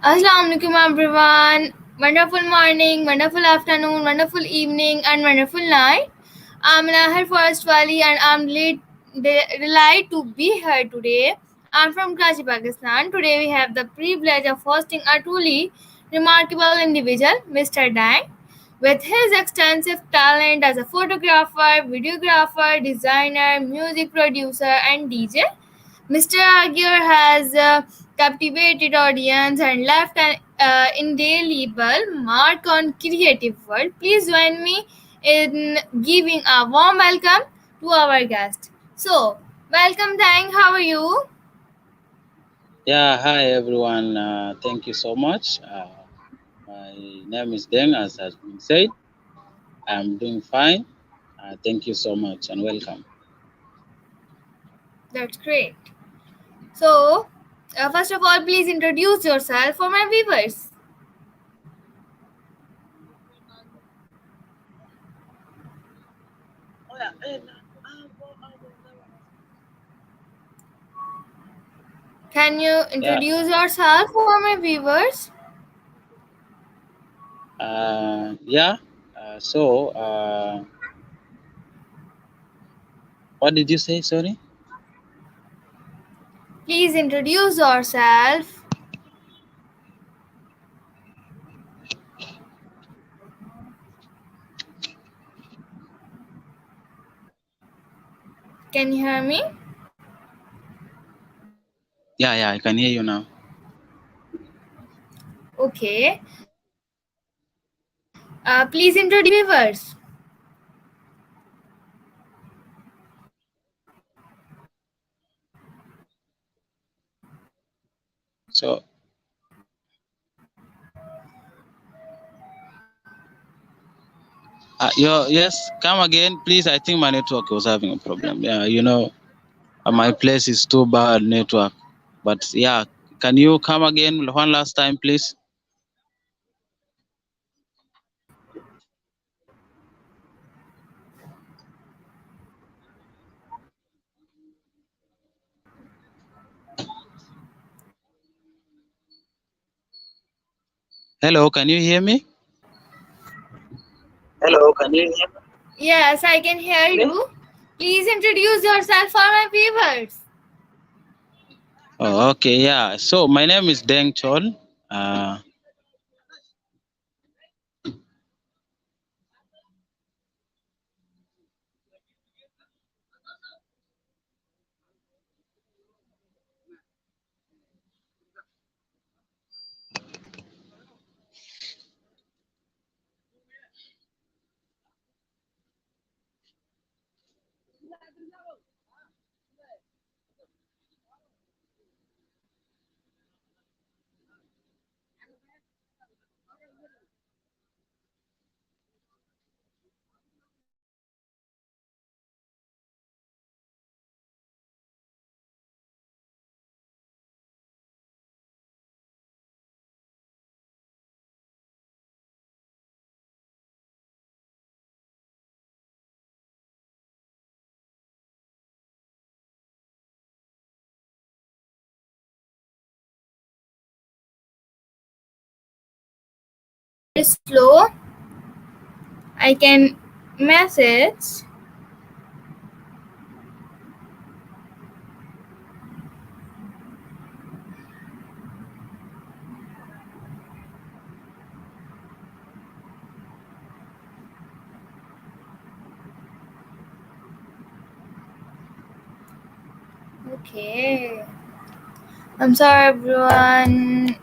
Assalamualaikum everyone. Wonderful morning, wonderful afternoon, wonderful evening, and wonderful night. I'm Nahar Forest Valley and I'm delighted to be here today. I'm from Karachi, Pakistan. Today we have the privilege of hosting a truly remarkable individual, Mr. Dang. With his extensive talent as a photographer, videographer, designer, music producer, and DJ, Mr. Aguer has captivated audience and left an indelible mark on creative world. Please join me in giving a warm welcome to our guest. So, welcome, Dang. How are you? Yeah, hi everyone. Thank you so much. My name is Deng, as has been said. I'm doing fine. Thank you so much and welcome. That's great. So, first of all, please introduce yourself for my viewers. Can you Yeah, introduce yourself for my viewers? yeah. So, what did you say? Sorry. Please introduce yourself. Can you hear me? Yeah, I can hear you now. Okay. Please introduce viewers. So, yes, come again, please. I think my network was having a problem. Yeah, my place is too bad network. But yeah, can you come again one last time, please? Hello, can you hear me? Hello, can you hear me? Yes, I can hear you. Please introduce yourself for my viewers. Oh, okay, yeah. So my name is Deng Chol. Uh, Very slow. I can message. Okay. I'm sorry, everyone.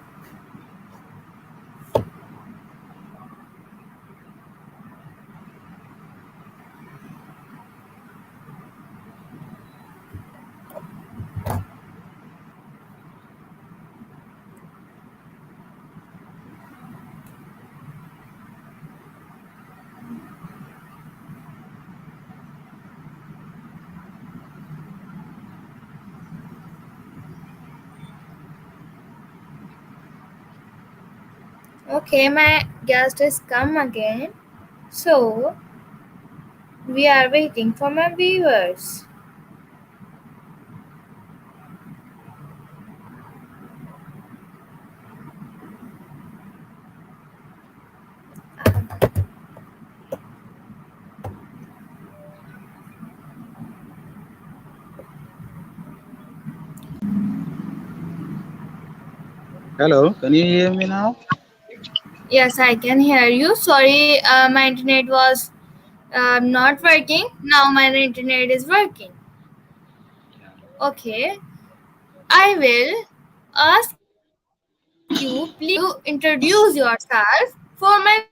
Okay, my guest is come again. So, we are waiting for my viewers. Hello, can you hear me now? Yes, I can hear you. Sorry, my internet was not working. Now my internet is working. Okay, I will ask you, please introduce yourself for my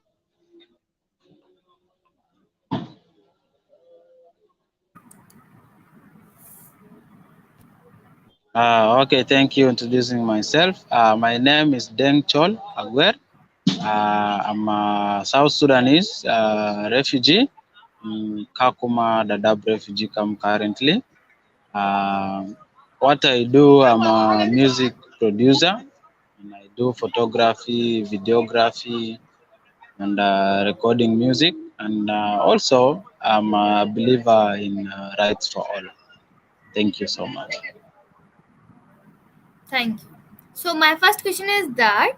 viewers. Okay, thank you introducing myself. My name is Deng Chol Aguer. I'm a South Sudanese refugee in Kakuma, Dadaab refugee camp currently. Uh, what I do, I'm a music producer and I do photography, videography, and recording music. And also, I'm a believer in rights for all. Thank you so much. Thank you. So my first question is that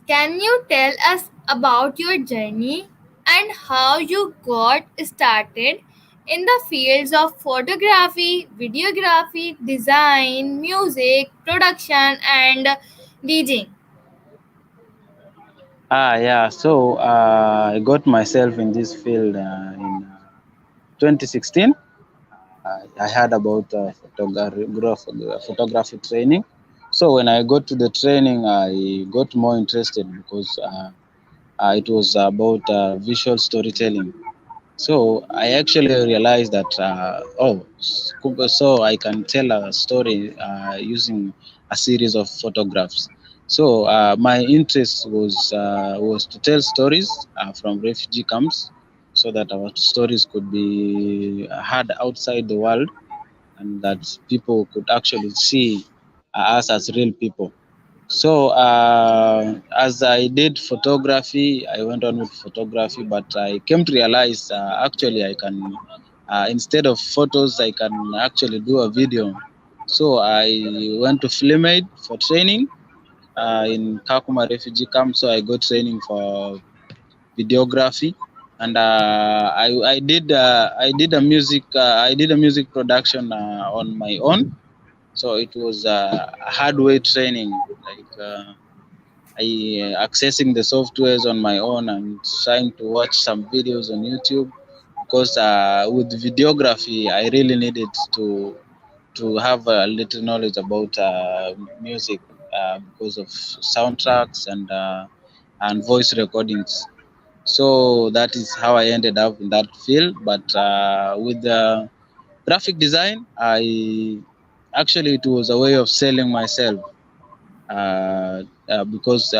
can you tell us about your journey and how you got started in the fields of photography, videography, design, music, production, and DJing? Yeah. So I got myself in this field in 2016. I heard about photography training. So when I got to the training, I got more interested because it was about visual storytelling. So I actually realized that so I can tell a story using a series of photographs. So my interest was to tell stories from refugee camps, so that our stories could be heard outside the world, and that people could actually see us as real people. So as I did photography, I went on with photography, but I came to realize actually I can, instead of photos, I can actually do a video. So I went to Filmade for training in Kakuma refugee camp. So I got training for videography, and I did a music production on my own. So it was a hard way training, like. I accessing the softwares on my own and trying to watch some videos on YouTube, because with videography I really needed to have a little knowledge about music because of soundtracks and voice recordings. So that is how I ended up in that field. But with graphic design, I actually, it was a way of selling myself, because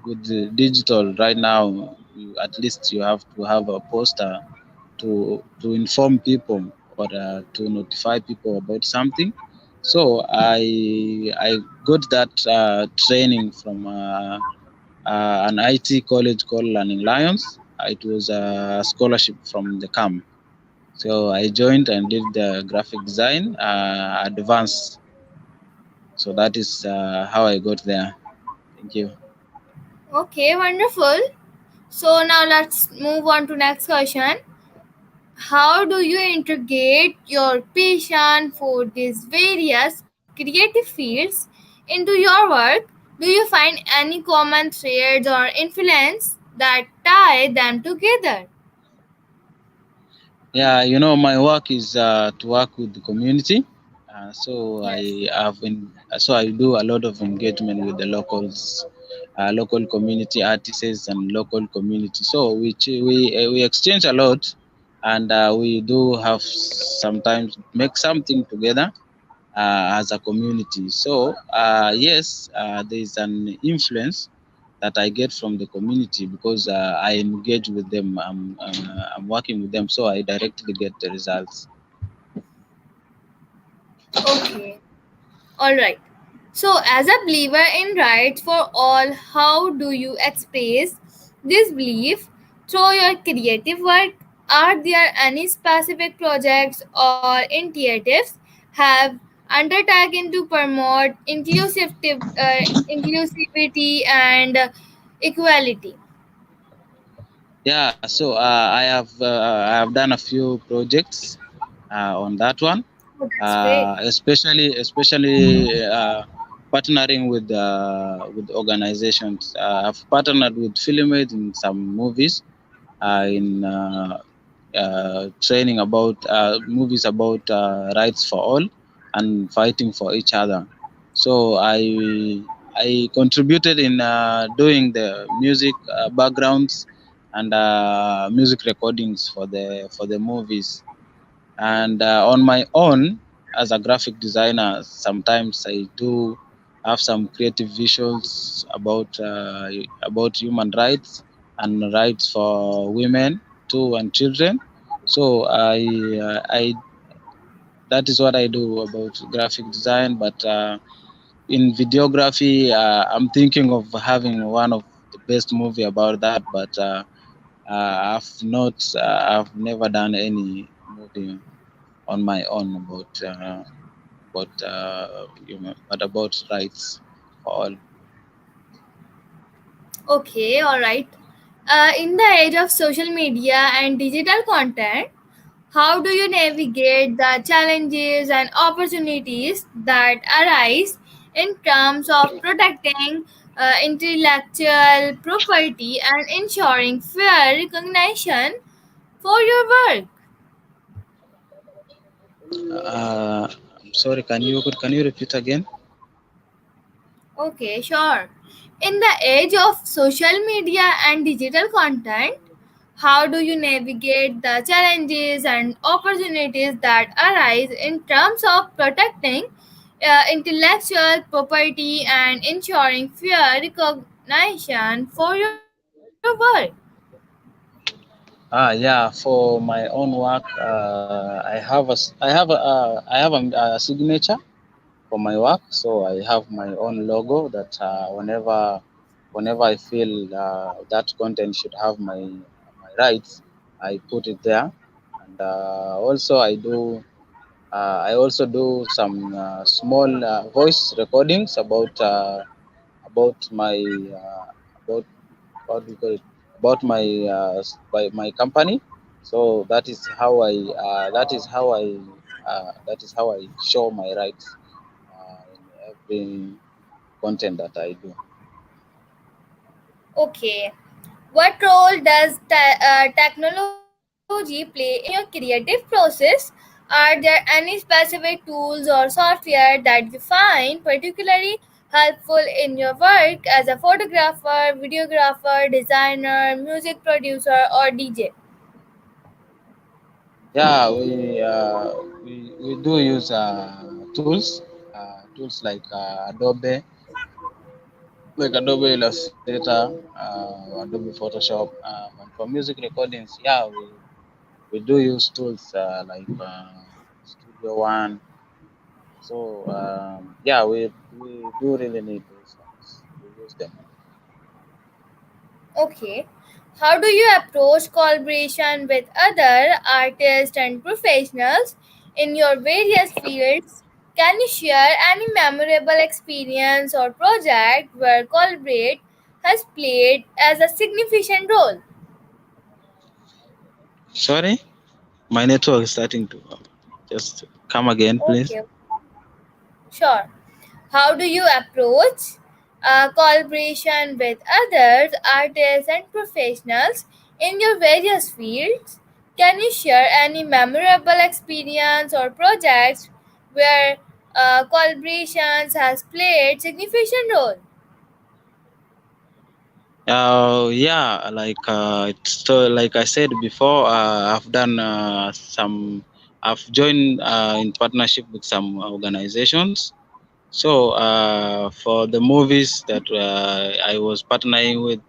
with the digital right now, at least you have to have a poster to inform people, or to notify people about something. So I got that training from an IT college called Learning Lions. It was a scholarship from the camp. So I joined and did the graphic design advanced. So that is how I got there. Thank you. Okay, wonderful. So now let's move on to next question. How do you integrate your passion for these various creative fields into your work? Do you find any common threads or influence that tie them together? Yeah, my work is to work with the community. So Yes. I do a lot of engagement with the locals, local community artists and local community. So we exchange a lot, and we do have sometimes make something together as a community. So yes, there is an influence that I get from the community, because I engage with them. I'm working with them, so I directly get the results. Okay. All right. So, as a believer in rights for all, how do you express this belief through your creative work? Are there any specific projects or initiatives have undertaken to promote inclusivity and equality? Yeah, so I have done a few projects on that one, Oh, that's great. especially partnering with organizations. I've partnered with Filmade in some movies, in training about movies about rights for all and fighting for each other. So I contributed in doing the music backgrounds and music recordings for the movies. And on my own, as a graphic designer, sometimes I do have some creative visuals about human rights and rights for women too and children. So I that is what I do about graphic design. But in videography, I'm thinking of having one of the best movie about that. But I've never done any movie on my own but about rights for all. Okay, all right. In the age of social media and digital content, how do you navigate the challenges and opportunities that arise in terms of protecting intellectual property and ensuring fair recognition for your work? I'm sorry, can you repeat again? Okay, sure. In the age of social media and digital content, how do you navigate the challenges and opportunities that arise in terms of protecting intellectual property and ensuring fair recognition for your work? Yeah, for my own work, I have a signature for my work. So I have my own logo that whenever I feel that content should have my rights, I put it there. And I also do some small voice recordings about my about what do you call it, about my company. So that is how I show my rights in every content that I do. Okay. What role does technology play in your creative process? Are there any specific tools or software that you find particularly helpful in your work as a photographer, videographer, designer, music producer, or DJ? Yeah, we do use tools like Adobe Illustrator, Adobe Photoshop, and for music recordings, yeah, we do use tools Studio One. So yeah, we do really need those ones. We use them. Okay. How do you approach collaboration with other artists and professionals in your various fields? Can you share any memorable experience or project where collaborate has played as a significant role? Sorry, my network is starting to just come again, please. Okay, sure. How do you approach collaboration with others, artists, and professionals in your various fields? Can you share any memorable experience or projects where collaborations has played significant role? Yeah, like I said before, I've joined in partnership with some organizations. So for the movies that I was partnering with,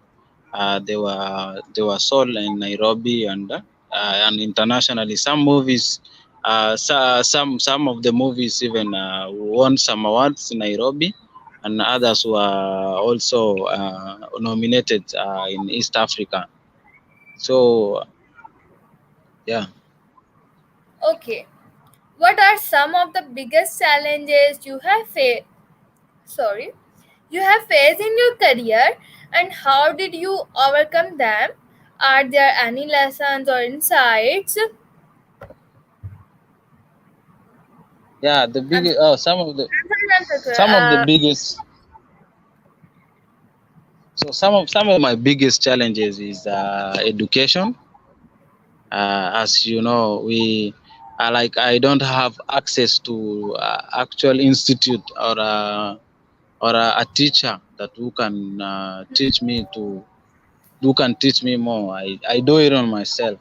they were sold in Nairobi and internationally. Some movies, some of the movies even won some awards in Nairobi, and others were also nominated in East Africa. So yeah. Okay. What are some of the biggest challenges sorry you have faced in your career, and how did you overcome them? Are there any lessons or insights? Yeah, the big I'm some of the sorry, some of the biggest some of my biggest challenges is education. As you know, we like I don't have access to actual institute or a teacher that who can teach me more. I do it on myself.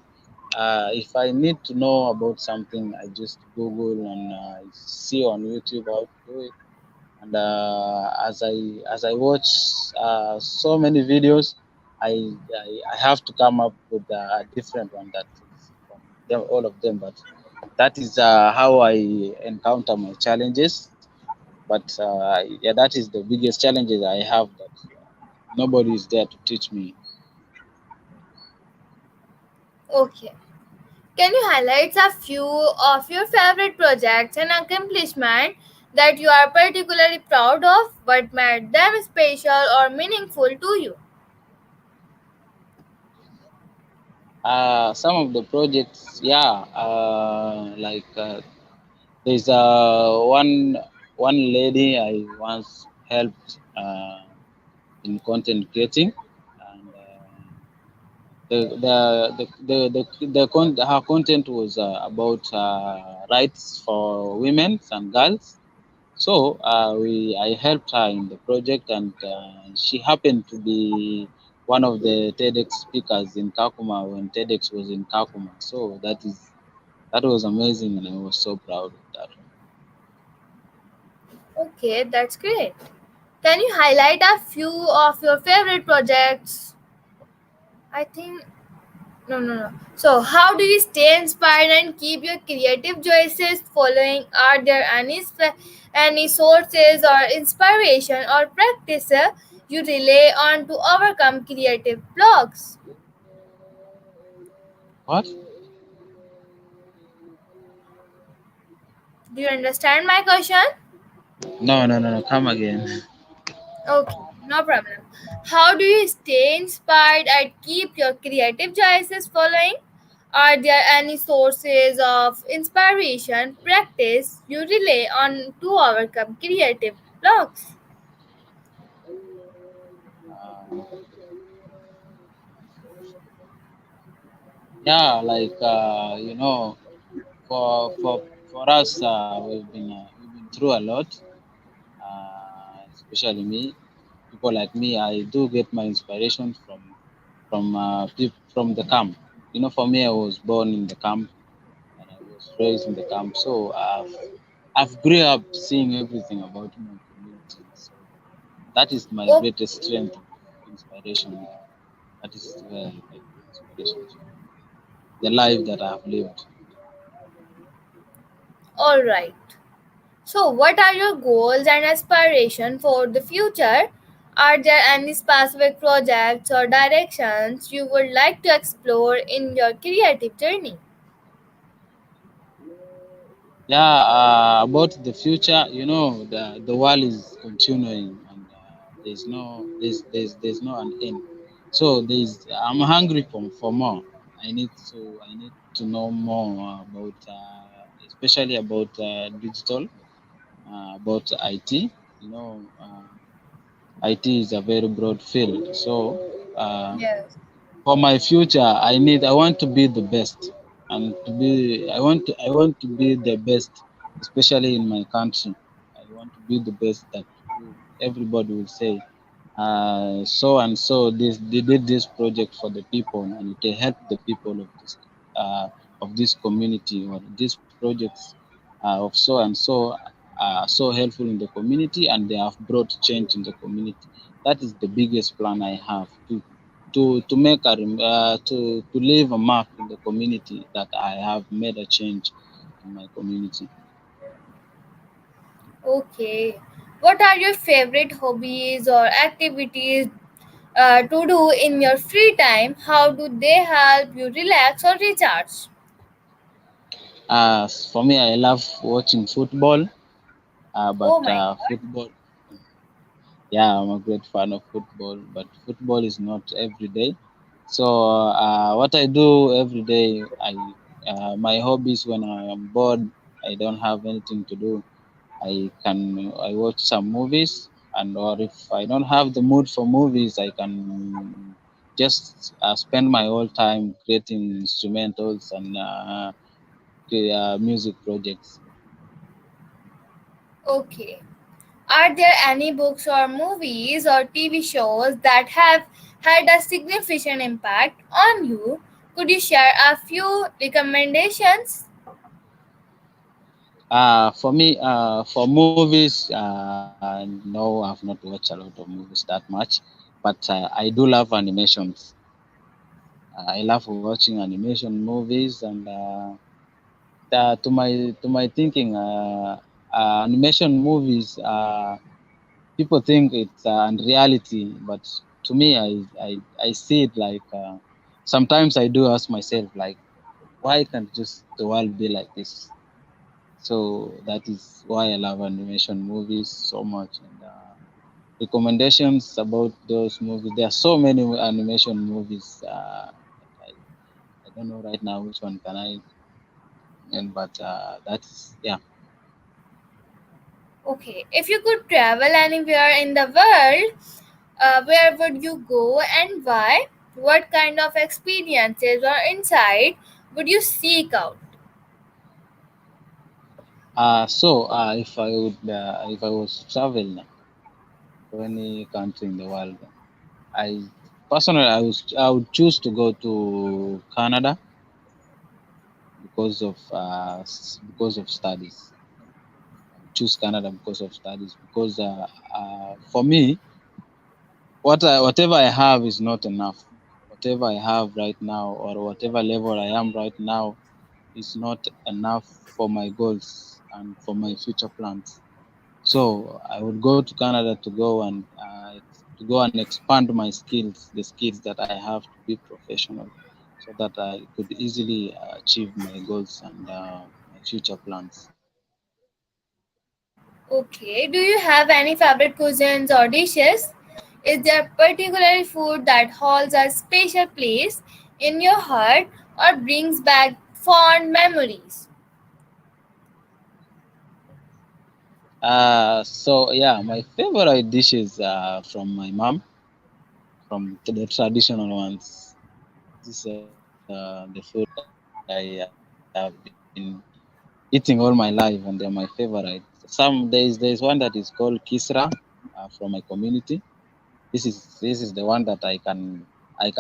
If I need to know about something, I just Google and see on YouTube how to do it. And as I watch so many videos, I have to come up with a different one that is from them, all of them. But that is how I encounter my challenges. But yeah, that is the biggest challenges I have, that nobody is there to teach me. Okay. Can you highlight a few of your favorite projects and accomplishments that you are particularly proud of? What made them special or meaningful to you? Some of the projects, yeah, like there's one lady I once helped in content creating, and her content was about rights for women and girls. So I helped her in the project, and she happened to be one of the TEDx speakers in Kakuma when TEDx was in Kakuma. So that was amazing, and I was so proud of that. Okay, that's great. Can you highlight a few of your favorite projects? I think no, no, no. So, how do you stay inspired and keep your creative choices following? Are there any sources or inspiration or practices you rely on to overcome creative blocks? What? Do you understand my question? No, no, no, no. Come again. Okay, no problem. How do you stay inspired and keep your creative choices following? Are there any sources of inspiration, practice you rely on to overcome creative blocks? Uh, yeah, like for us, we've been through a lot. Especially me, people like me, I do get my inspiration from the camp. For me, I was born in the camp and I was raised in the camp, so I've grew up seeing everything about my community. So that is my Oh, greatest strength of inspiration. That is where I get the inspiration from. The life that I've lived. all right. So, what are your goals and aspirations for the future? Are there any specific projects or directions you would like to explore in your creative journey? Yeah, about the future, the world is continuing, and there's no an end. So I'm hungry for more. I need to know more about, especially about digital, about IT. IT is a very broad field. So uh, Yes. for my future, I want to be the best, and I want to be the best, especially in my country. I want to be the best that everybody will say, so and so they did this project for the people, and they help the people uh, of this community, or these projects of so and so are so helpful in the community, and they have brought change in the community. That is the biggest plan I have, to make to leave a mark in the community, that I have made a change in my community. Okay. What are your favorite hobbies or activities to do in your free time? How do they help you relax or recharge? For me, I love watching football, but Oh my god. football, yeah, I'm a great fan of football, but football is not every day. So what I do every day, my hobbies when I am bored, I don't have anything to do. I watch some movies, and or if I don't have the mood for movies, I can just spend my whole time creating instrumentals and music projects. Okay. Are there any books or movies or TV shows that have had a significant impact on you? Could you share a few recommendations? For movies, no, I've not watched a lot of movies that much, but I do love animations. I love watching animation movies, and to my thinking, animation movies. People think it's unreality, but to me, I see it like sometimes I do ask myself like, why can't just the world be like this? So that is why I love animation movies so much. And recommendations about those movies, there are so many animation movies. I don't know right now which one can I, and but that's yeah. Okay, if you could travel anywhere in the world, where would you go and why? What kind of experiences or insight would you seek out? If I was to travel now to any country in the world, I personally I would choose to go to Canada because of studies. I would choose Canada because of studies, because for me, whatever I have is not enough. Whatever I have right now, or whatever level I am right now, is not enough for my goals and for my future plans. So I would go to Canada to go and expand my skills, the skills that I have to be professional, so that I could easily achieve my goals and my future plans. Okay, do you have any favorite cuisines or dishes? Is there particular food that holds a special place in your heart or brings back fond memories? So yeah, my favorite dishes from my mom, from the traditional ones. This is the food I have been eating all my life, and they're my favorite. There's one that is called Kisra from my community. This is the one that I can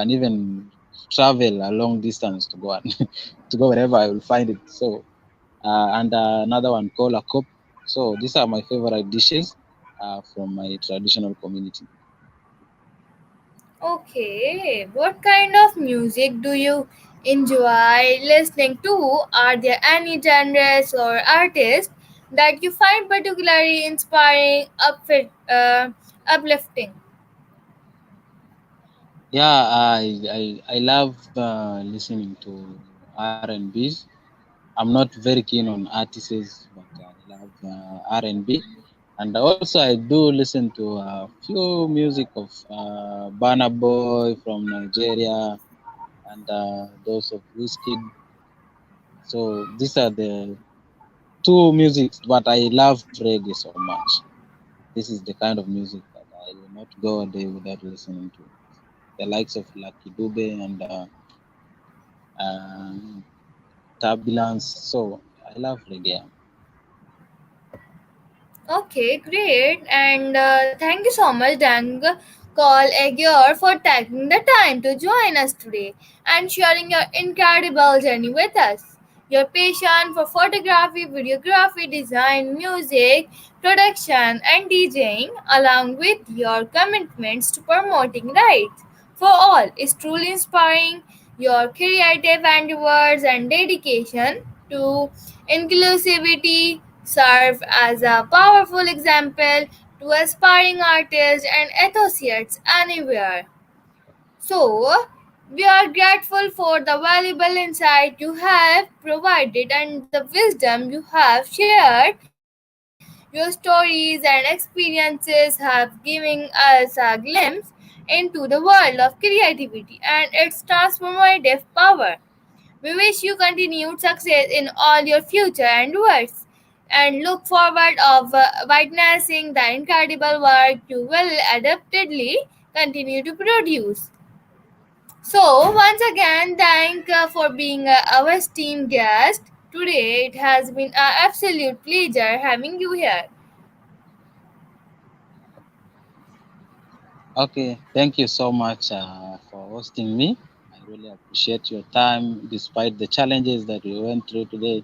even travel a long distance to go and to go wherever I will find it. So and another one called a kop. So these are my favorite dishes from my traditional community. Okay, what kind of music do you enjoy listening to? Are there any genres or artists that you find particularly inspiring, uplifting? Yeah, I love listening to R&Bs. I'm not very keen on artists, but I love R&B. And also I do listen to a few music of Burna Boy from Nigeria, and those of Whiskey. So these are the two musics, but I love reggae so much. This is the kind of music that I will not go a day without listening to. The likes of Lucky Dube and uh, Turbulence. So I love reggae. Okay, great. And thank you so much, Deng Chol Aguer, for taking the time to join us today and sharing your incredible journey with us. Your passion for photography, videography, design, music, production, and DJing, along with your commitments to promoting rights for all, is truly inspiring. Your creative endeavors and dedication to inclusivity serve as a powerful example to aspiring artists and associates anywhere. So, we are grateful for the valuable insight you have provided and the wisdom you have shared. Your stories and experiences have given us a glimpse into the world of creativity and its transformative power. We wish you continued success in all your future endeavors. and look forward of witnessing the incredible work you will adaptedly continue to produce. So, once again, thank for being our esteemed guest today. It has been an absolute pleasure having you here. Okay, thank you so much for hosting me. I really appreciate your time despite the challenges that we went through today.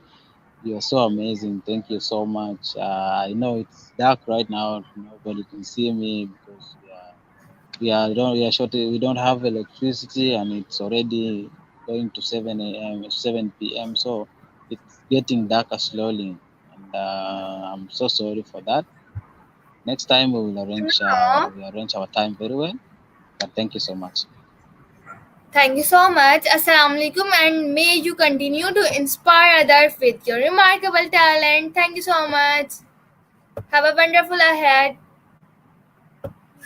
You are so amazing. Thank you so much. I know it's dark right now. Nobody can see me because we are short. We don't have electricity, and it's already going to 7 a.m. 7 p.m. So it's getting darker slowly, and I'm so sorry for that. Next time No. we will arrange our time very well. But thank you so much. Thank you so much. Assalamu alaikum, and may you continue to inspire others with your remarkable talent. Thank you so much. Have a wonderful ahead.